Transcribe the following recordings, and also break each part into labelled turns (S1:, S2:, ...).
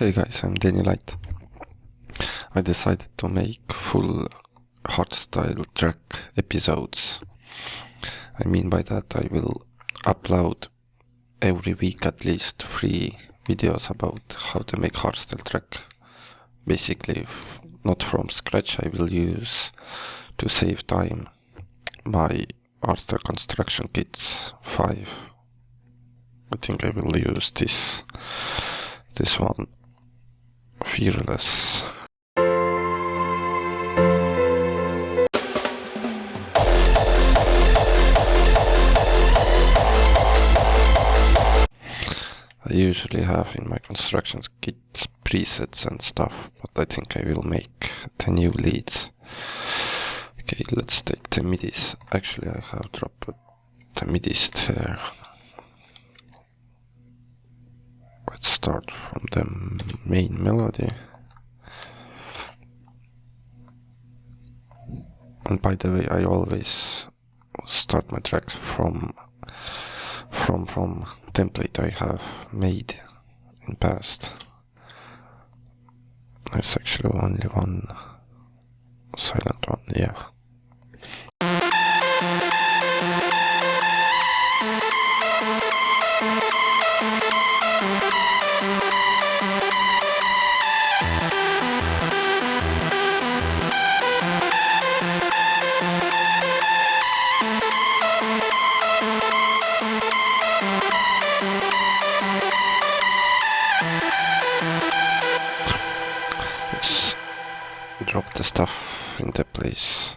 S1: Hey guys, I'm Danny Light. I decided to make full hardstyle track episodes. I mean by that I will upload every week at least 3 videos about how to make hardstyle track. Basically, not from scratch, I will use, to save time, my hardstyle construction kits 5. I think I will use this one, Fearless. I usually have in my construction kits presets and stuff, but I think I will make the new leads. Okay, let's take the midis. Actually, I have dropped the midis there. Let's start from the main melody. And by the way, I always start my tracks from template I have made in past. There's actually only one silent one, yeah. Let's drop the stuff into place.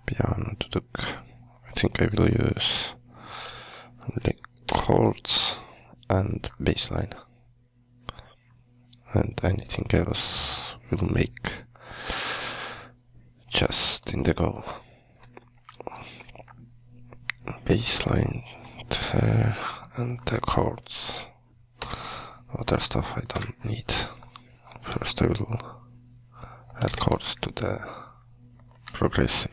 S1: Piano to look. I think I will use only chords and bassline, and anything else will make just in the go. Bassline there and the chords. Other stuff I don't need. First I will add chords to the progressive.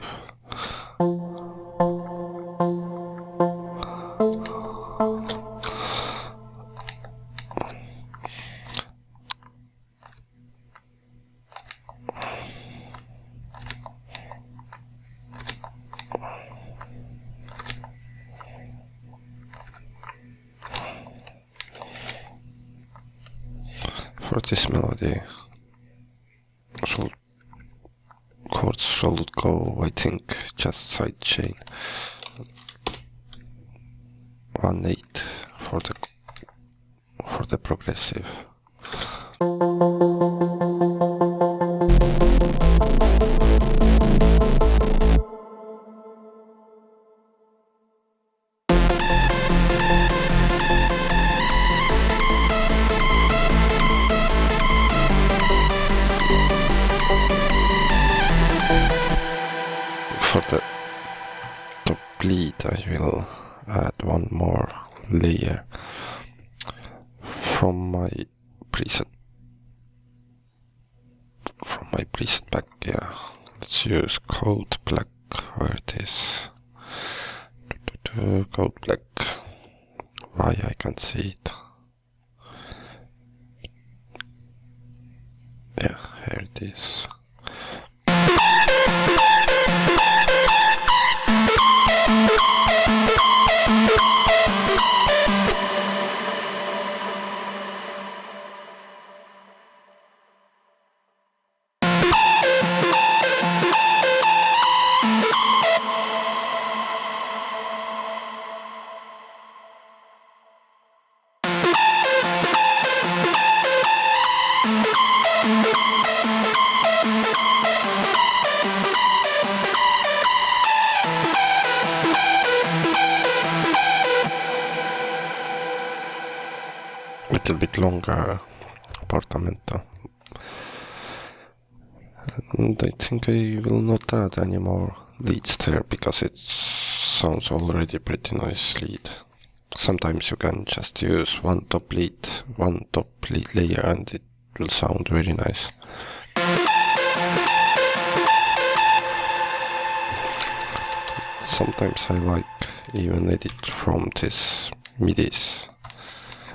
S1: For this melody, chords should go, I think, just side chain. 1/8 for the progressive. For the top lead I will add one more layer from my preset pack, yeah. Let's use Code Black, where it is. Code Black. Why I can't see it. Yeah, here it is. Little bit longer appartamento. And I think I will not add any more leads there because it sounds already pretty nice lead. Sometimes you can just use one top lead layer and it will sound very nice. Sometimes I like even edit from this midis.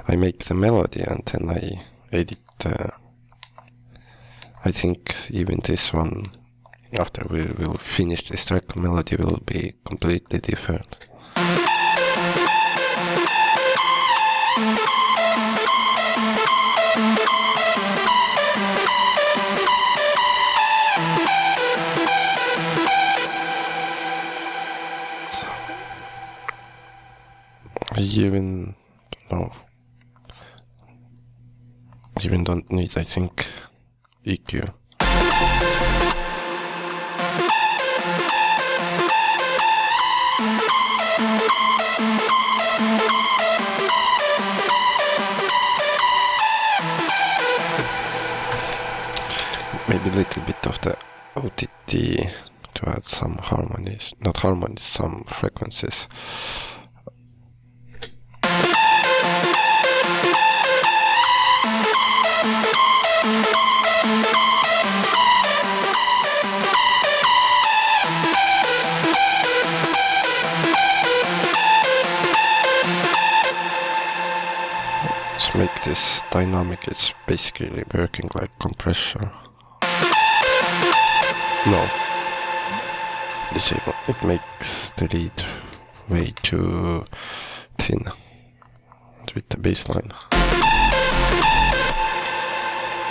S1: I make the melody and then I edit the I think even this one, after we will finish this track, melody will be completely different. I even don't need, I think, EQ. Maybe a little bit of the OTT to add some harmonies, not harmonies, some frequencies. Let's make this dynamic. It's basically working like compressor. No. Disable. It makes the lead way too thin with the bass line.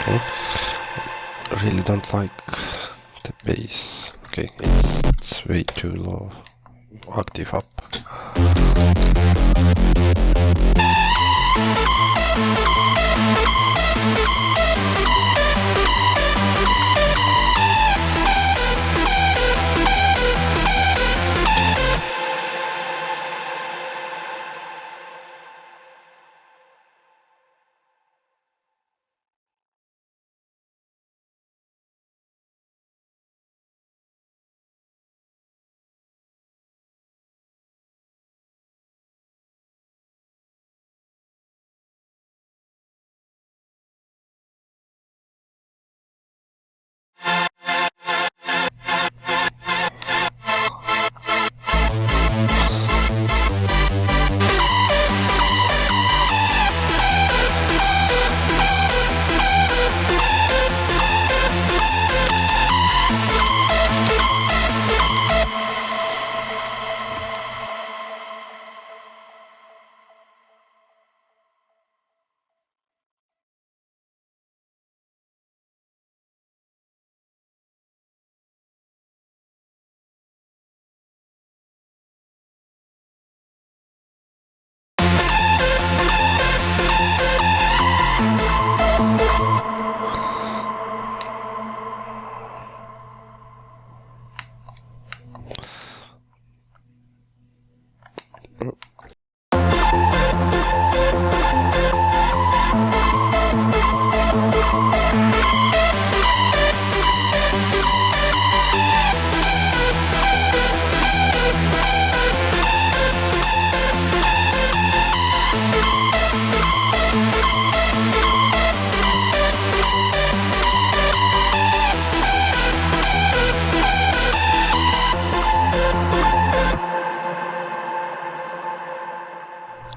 S1: Okay. Really don't like the bass. Okay, it's way too low. Octave up.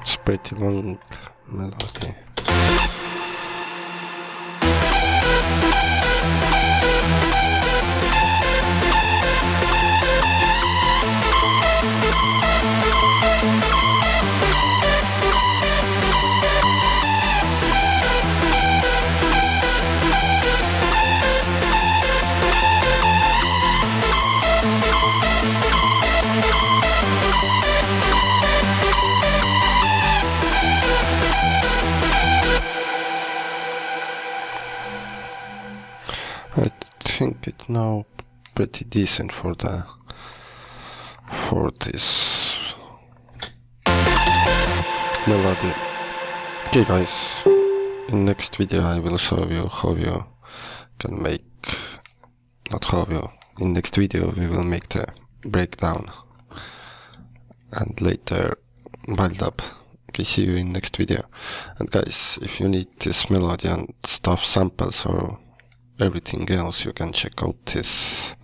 S1: It's pretty long melody. I think it's now pretty decent for this melody. Okay guys, in next video I will show you how you can make, not how you, in next video we will make the breakdown and later build up. Okay, see you in next video. And guys, if you need this melody and stuff, samples or everything else, you can check out this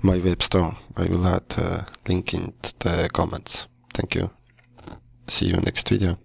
S1: my web store. I will add a link in the comments. Thank you. See you next video.